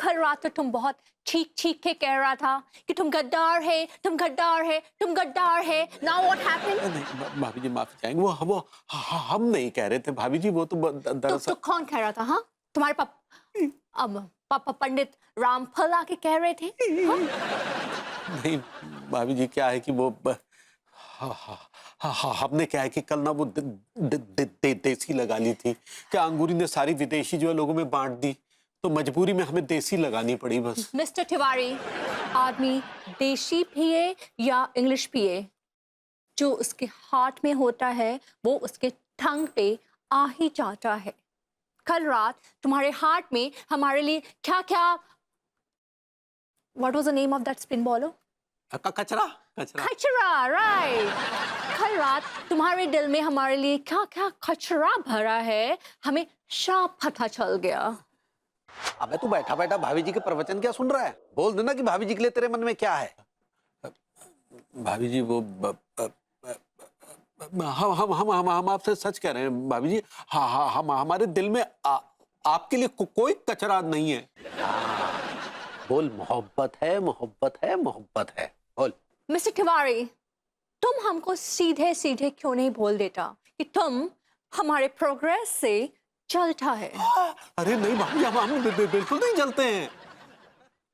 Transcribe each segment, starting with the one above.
कल रात तो तुम बहुत चीख चीख के कह रहा था कि तुम गद्दार है, तुम गद्दार है, तुम गद्दार है। Now what happened? नहीं भाभी जी माफी चाहेंगे, वो हम नहीं कह रहे थे भाभी जी, वो तो दरअसल। तो कौन कह रहा था? हाँ, तुम्हारे पापा पंडित रामफल आके कह रहे थे? हाँ? नहीं भाभी जी, क्या है कि वो हमने क्या है कि कल ना वो देसी लगा ली थी, क्या अंगूरी ने सारी विदेशी जो है लोगों में बांट दी, तो मजबूरी में हमें देसी लगानी पड़ी बस। मिस्टर तिवारी, आदमी देशी पिए या इंग्लिश पिए, जो उसके हार्ट में होता है वो उसके टंग पे आ ही जाता है। कल रात तुम्हारे हार्ट में हमारे लिए क्या क्या, what was the name of that spin bowler? कचरा कचरा कचरा, राइट। कल रात तुम्हारे दिल में हमारे लिए क्या क्या कचरा भरा है, हमें सब पता चल गया। अबे तू बैठा बैठा भाभी जी के प्रवचन क्या सुन रहा है? बोल देना कि भाभी जी के लिए तेरे मन में क्या है। भाभी जी वो हम आपसे सच कह रहे हैं भाभी जी। हम हमारे दिल में आपके लिए कोई कचरा नहीं है। बोल मोहब्बत है, मोहब्बत है, मोहब्बत है, बोल। मिस्टर तिवारी, तुम हमको सीधे सीधे क्यों नहीं बोल देता कि तुम हमारे प्रोग्रेस से जलता है? अरे नहीं भाभी जी, हम बिल्कुल नहीं जलते हैं।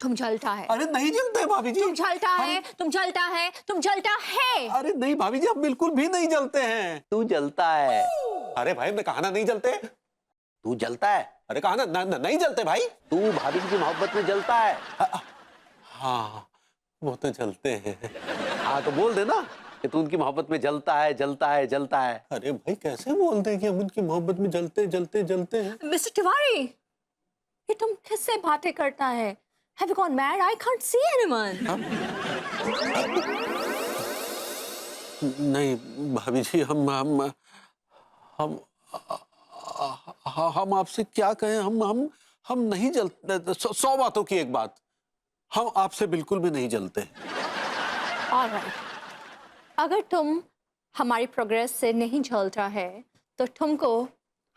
तुम जलता है। अरे नहीं जलते हैं भाभी जी। तुम जलता है, तुम जलता है, तुम जलता है। अरे नहीं भाभी जी, हम बिल्कुल भी नहीं जलते हैं। तू जलता है। अरे भाई मैं कहा ना नहीं जलते। तू जलता है। अरे कहा ना नहीं जलते भाई। तू भाभी जी की मोहब्बत में जलता है। हाँ वो तो जलते हैं। हाँ तो बोल देना कि तू उनकी मोहब्बत में जलता है, जलता है, जलता है। अरे भाई कैसे बोलते हैं कि हम उनकी मोहब्बत में जलते जलते जलते हैं। मिस्टर तिवारी, ये तुम किससे बातें करता है? Have you gone mad? I can't see anyone. नहीं भाभी जी, हम आपसे क्या कहें, हम नहीं जलते। 100 बातों की एक बात, हम आपसे बिल्कुल भी नहीं जलते। All right. अगर तुम हमारी प्रोग्रेस से नहीं जलता है तो तुमको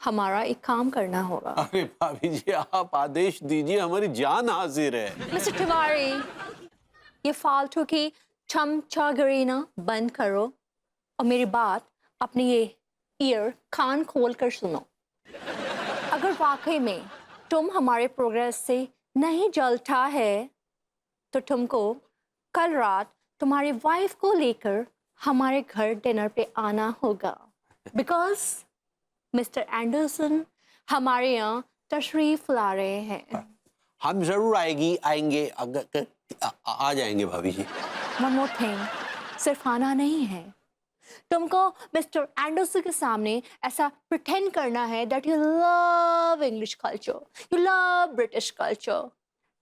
हमारा एक काम करना होगा। अरे भाभी जी आप आदेश दीजिए, हमारी जान हाजिर है। मिस्टर तिवारी, ये फालतू की चमचागिरी ना बंद करो और मेरी बात अपनी ये कान खोल कर सुनो। अगर वाकई में तुम हमारे प्रोग्रेस से नहीं जलता है तो तुमको कल रात तुम्हारी वाइफ को लेकर हमारे घर डिनर पे आना होगा, बिकॉज मिस्टर एंडरसन हमारे यहाँ तशरीफ ला रहे हैं। हम जरूर आएंगे, अगर आ जाएंगे भाभी जी। वन मोर थिंग, सिर्फ आना नहीं है, तुमको मिस्टर एंडरसन के सामने ऐसा प्रिटेंड करना है that you love English culture, you love British culture.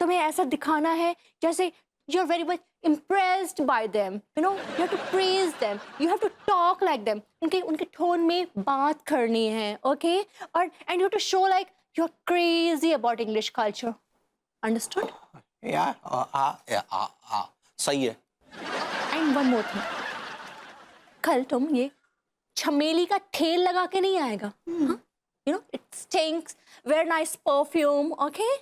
तुम्हें ऐसा दिखाना है जैसे you're very much impressed by them, you know, you have to praise them, you have to talk like them, उनके टोन में बात करनी है, okay? और and you have to show like you're crazy about English culture, understood? सही है। And one more thing, कल तुम ये चमेली का ठेल लगा के नहीं आएगा, हाँ? You know, it stinks, very nice perfume, okay?